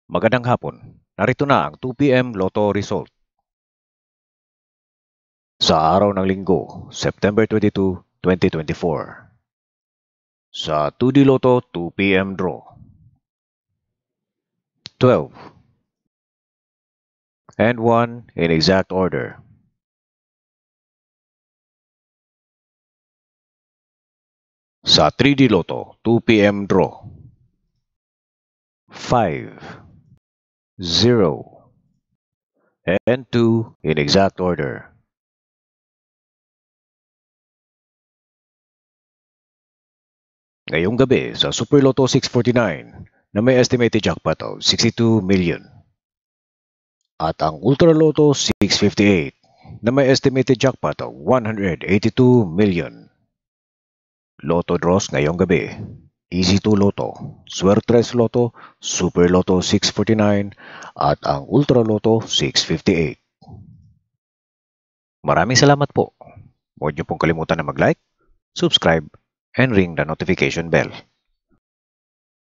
Magandang hapon. Narito na ang 2 p.m. Lotto result. Sa araw ng Linggo, September 22, 2024. Sa 2D Lotto 2 p.m. draw. 12 and 1 in exact order. Sa 3D Lotto 2 p.m. draw. 5, 0, and 2 in exact order. Ngayong gabi sa Super Lotto 649 na may estimated jackpot of 62 million. At ang Ultra Lotto 658 na may estimated jackpot of 182 million. Lotto draws ngayong gabi. Easy 2 Lotto, Suertres Lotto, Super Lotto 649 at ang Ultra Lotto 658. Maraming salamat po. Huwag niyo pong kalimutan na mag-like, subscribe, and ring the notification bell.